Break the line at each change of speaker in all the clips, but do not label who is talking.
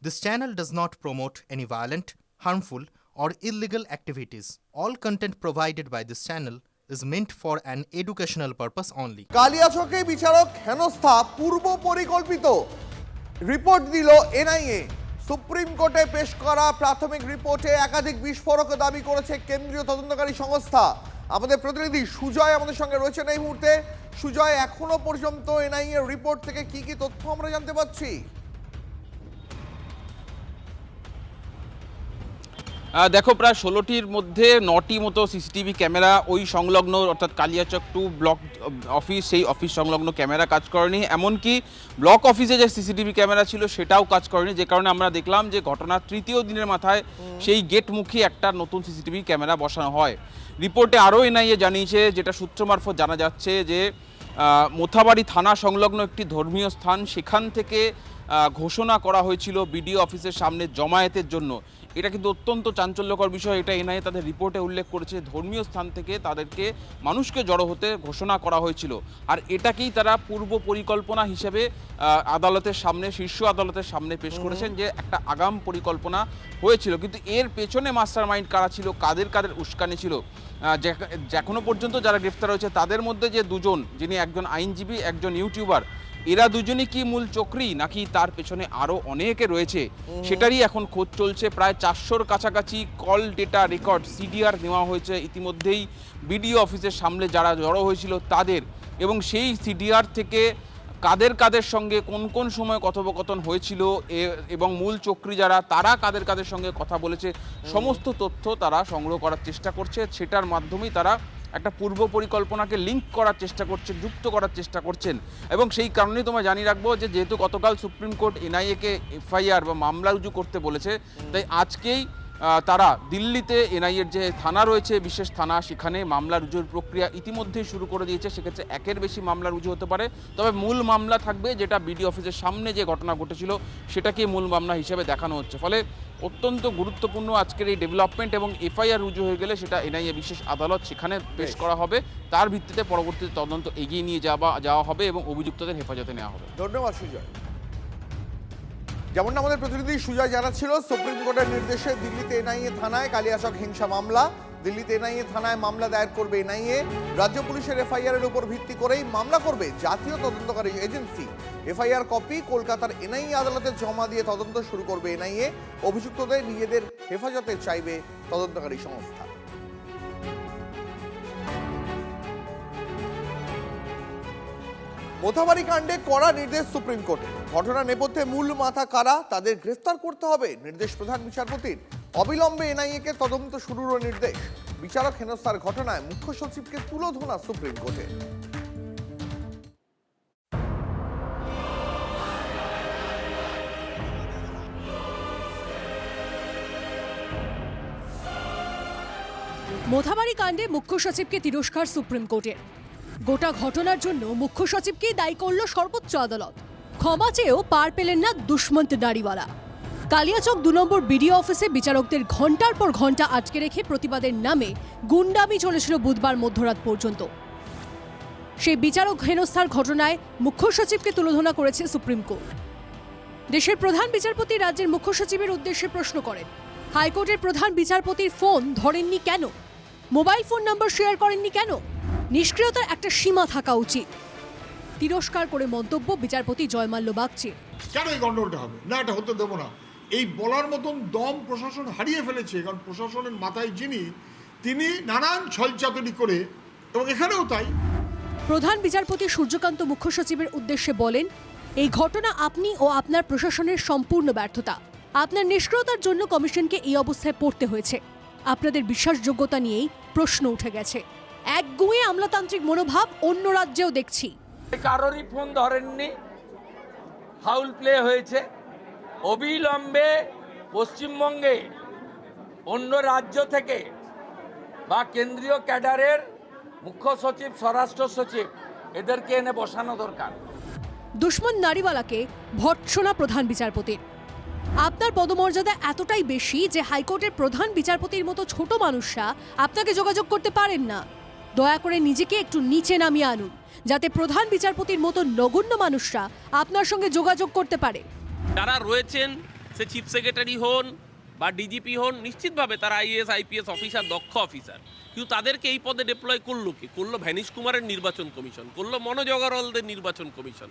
This channel does not promote any violent, harmful, or illegal activities. All content provided by this channel is meant for an educational purpose only.
কালিয়াচকে বিচারক হেনস্থা পূর্ব পরিকল্পিত report দিল NIA. Supreme কোর্টে পেশ করা প্রাথমিক রিপোর্টে একাধিক বিস্ফোরক দাবি করেছে কেন্দ্রীয় তদন্তকারী সংস্থা। আমাদের প্রতিনিধি সুজয় আমাদের সঙ্গে রয়েছেন এই মুহূর্তে। সুজয়, এখনো পর্যন্ত এনআইএ রিপোর্ট থেকে কি কি তথ্য আমরা জানতে পাচ্ছি?
দেখো, প্রায় 16টির মধ্যে 9টি মতো সিসিটিভি ক্যামেরা ওই সংলগ্ন অর্থাৎ কালিয়াচক 2 ব্লক অফিস, সেই অফিস সংলগ্ন ক্যামেরা কাজ করেনি। এমনকি ব্লক অফিসে যে সিসিটিভি ক্যামেরা ছিল সেটাও কাজ করেনি, যে কারণে আমরা দেখলাম যে ঘটনার তৃতীয় দিনের মাথায় সেই গেটমুখী একটা নতুন সিসিটিভি ক্যামেরা বসানো হয়। রিপোর্টে আরও এনআইএ জানিয়েছে, যেটা সূত্র মারফত জানা যাচ্ছে, যে মোথাবাড়ি থানা সংলগ্ন একটি ধর্মীয় স্থান, সেখান থেকে ঘোষণা করা হয়েছিল বিডিও অফিসের সামনে জমায়েতের জন্য। এটা কিন্তু অত্যন্ত চাঞ্চল্যকর বিষয়। এটা এনআইএ তাদের রিপোর্টে উল্লেখ করেছে, ধর্মীয় স্থান থেকে তাদেরকে মানুষকে জড়ো হতে ঘোষণা করা হয়েছিল। আর এটাকেই তারা পূর্ব পরিকল্পনা হিসেবে আদালতের সামনে, শীর্ষ আদালতের সামনে পেশ করেছেন, যে একটা আগাম পরিকল্পনা হয়েছিল। কিন্তু এর পেছনে মাস্টার মাইন্ড কারা ছিল, কাদের উস্কানি ছিল, এখনো পর্যন্ত যারা গ্রেফতার হয়েছে তাদের মধ্যে যে দুজন, যিনি একজন আইনজীবী, একজন ইউটিউবার, এরা দুজনই কি মূল চক্রী, নাকি তার পেছনে আরও অনেকে রয়েছে, সেটারই এখন খোঁজ চলছে। প্রায় 400-র কাছাকাছি কল ডেটা রেকর্ড সিডিআর নেওয়া হয়েছে ইতিমধ্যেই বিডিও অফিসের সামনে যারা জড়ো হয়েছিল তাদের, এবং সেই সিডিআর থেকে কাদের সঙ্গে কোন সময় কথোপকথন হয়েছিল এবং মূল চক্রী যারা, তারা কাদের সঙ্গে কথা বলেছে, সমস্ত তথ্য তারা সংগ্রহ করার চেষ্টা করছে। সেটার মাধ্যমেই তারা একটা পূর্ব পরিকল্পনাকে লিঙ্ক করার চেষ্টা করছে, যুক্ত করার চেষ্টা করছেন। এবং সেই কারণেই তোমায় জানিয়ে রাখবো যে যেহেতু গতকাল সুপ্রিম কোর্ট এনআইএকে এফআইআর বা মামলা রুজু করতে বলেছে, তাই আজকেই তারা দিল্লিতে এনআইএর যে থানা রয়েছে, বিশেষ থানা, সেখানে মামলা রুজুর প্রক্রিয়া ইতিমধ্যেই শুরু করে দিয়েছে। সেক্ষেত্রে একের বেশি মামলা রুজু হতে পারে, তবে মূল মামলা থাকবে, যেটা বিডিও অফিসের সামনে যে ঘটনা ঘটেছিল সেটাকে মূল মামলা হিসেবে দেখানো হচ্ছে। ফলে অত্যন্ত গুরুত্বপূর্ণ আজকের এই ডেভেলপমেন্ট, এবং এফআইআর রুজু হয়ে গেলে সেটা এনআইএ বিশেষ আদালত সেখানে পেশ করা হবে। তার ভিত্তিতে পরবর্তীতে তদন্ত এগিয়ে নিয়ে যাওয়া হবে এবং অভিযুক্তদের হেফাজতে নেওয়া হবে।
ধন্যবাদ সুজয়। যেমন আমাদের প্রতিনিধি সুজয় জানাচ্ছিল, সুপ্রিম কোর্টের নির্দেশে দিল্লিতে এনআইএ থানায় কালিয়াচক হিংসা মামলা। দিল্লিতে এনআইএ থানায় মামলা দায়ের করবে এনআইএ। রাজ্য পুলিশের এফআইআর এর উপর ভিত্তি করেই মামলা করবে জাতীয় তদন্তকারী এজেন্সি। এফআইআর কপি কলকাতার এনআইএ আদালতে জমা দিয়ে তদন্ত শুরু করবে এনআইএ। অভিযুক্তদের নিজেদের হেফাজতে চাইবে তদন্তকারী সংস্থা। মোথাবাড়ি কাণ্ডে কড়া নির্দেশ সুপ্রিম কোর্টে। ঘটনা নেপথ্যে মূল মাথা কারা, তাদের গ্রেফতার করতে হবে, নির্দেশ প্রধান বিচারপতির। অবিলম্বে এনআইএকে তদন্ত শুরুরও নির্দেশ। বিচারক হেনস্থার ঘটনায় মুখ্য সচিবকে তুলোধনা সুপ্রিম কোর্টে।
মোথাবাড়ি কাণ্ডে মুখ্য সচিবকে তিরস্কার সুপ্রিম কোর্টের। গোটা ঘটনার জন্য মুখ্য সচিবকেই দায়ী করল সর্বোচ্চ আদালত। ক্ষমা চেয়েও পার পেলেন না দুষ্মন্ত দাড়িওয়ালা। কালিয়াচক 2 নম্বর বিডিও অফিসে বিচারকদের ঘন্টার পর ঘন্টা আটকে রেখে প্রতিবাদের নামে গুন্ডামি চলেছিল বুধবার মধ্যরাত পর্যন্ত। সেই বিচারক হেনস্থার ঘটনায় মুখ্য সচিবকে তুলোধনা করেছে সুপ্রিম কোর্ট। দেশের প্রধান বিচারপতি রাজ্যের মুখ্য সচিবের উদ্দেশ্যে প্রশ্ন করেন, হাইকোর্টের প্রধান বিচারপতির ফোন ধরেননি কেন? মোবাইল ফোন নাম্বার শেয়ার করেননি কেন? নিষ্ক্রিয়তার একটা সীমা থাকা উচিত। তিরস্কার করে মন্তব্য বিচারপতি জয়মাল্য বাগচির।
কেন এই গন্ডগোলটা হবে না, এটা হতে দেবো না। এই বলার মতন দম প্রশাসন হারিয়ে ফেলেছে, কারণ প্রশাসনের মাথায় তিনি নানান ছলচাতুরি করে, এবং এখানেও তাই।
প্রধান বিচারপতি সূর্যকান্ত মুখ্য সচিবের উদ্দেশ্যে বলেন, এই ঘটনা আপনি ও আপনার প্রশাসনের সম্পূর্ণ ব্যর্থতা। আপনার নিষ্ক্রিয়তার জন্য কমিশনকে এই অবস্থায় পড়তে হয়েছে। আপনাদের বিশ্বাসযোগ্যতা নিয়েই প্রশ্ন উঠে গেছে। একগুঁয়ে আমলাতান্ত্রিক মনোভাব অন্য রাজ্যেও দেখছি।
কারোরই ফোন ধরেননি, ফাউল প্লে হয়েছে। অবিলম্বে পশ্চিমবঙ্গে অন্য রাজ্য থেকে বা কেন্দ্রীয় ক্যাডারের মুখ্য সচিব, স্বরাষ্ট্র সচিব, এদেরকে এনে বসানো দরকার।
দুশ্মন নারীওয়ালাকে ভর্ৎসনা প্রধান বিচারপতির। আপনার পদমর্যাদা এতটাই বেশি যে হাইকোর্টের প্রধান বিচারপতির মতো ছোট মানুষরা আপনাকে যোগাযোগ করতে পারেন না। দয়া করে নিজেকে একটু নিচে নামিয়ে আনুন, যাতে প্রধান বিচারপতির মতো নগণ্য মানুষরা আপনার সঙ্গে যোগাযোগ করতে পারে।
যারা রয়েছেন সে চিফ সেক্রেটারি হন বা ডিজিপি হন, নিশ্চিতভাবে তারা আইএএস আইপিএস অফিসার, দক্ষ অফিসার, কিন্তু তাদেরকে এই পদে ডিপ্লয় করলো কি? করলো ভ্যানিশ কুমারের নির্বাচন কমিশন, করলো মনোজ অগরওয়ালদের নির্বাচন কমিশন।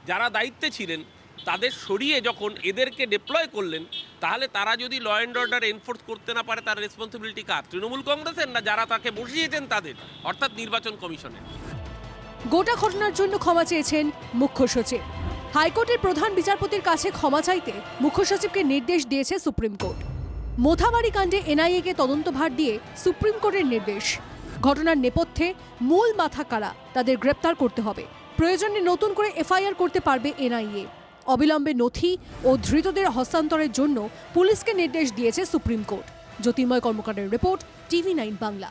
যারা দায়িত্বে ছিলেন তাদের সরিয়ে যখন এদেরকে ডিপ্লয় করলেন, তাহলে তারা যদি ল অ্যান্ড অর্ডার এনফোর্স করতে না পারে, তার রেসপন্সিবিলিটি কার? তৃণমূল কংগ্রেসের, না যারা তাকে বসিয়েছেন তাদের, অর্থাৎ নির্বাচন কমিশনের?
গোটা ঘটনার জন্য ক্ষমা চেয়েছেন মুখ্য সচিব। হাইকোর্টের প্রধান বিচারপতির কাছে ক্ষমা চাইতে মুখ্য সচিবকে নির্দেশ দিয়েছে সুপ্রিম কোর্ট। মোথাবাড়ি কাণ্ডে এনআইএকে তদন্তভার দিয়ে সুপ্রিম কোর্টের নির্দেশ। ঘটনার নেপথ্যে মূল মাথা কারা, তাদের গ্রেপ্তার করতে হবে। প্রয়োজনে নতুন করে এফআইআর করতে পারবে এনআইএ। অবিলম্বে নথি ও ধৃতদের হস্তান্তরের জন্য পুলিশকে নির্দেশ দিয়েছে সুপ্রিম কোর্ট। জ্যোতির্ময় কর্মকারের রিপোর্ট, TV9 বাংলা।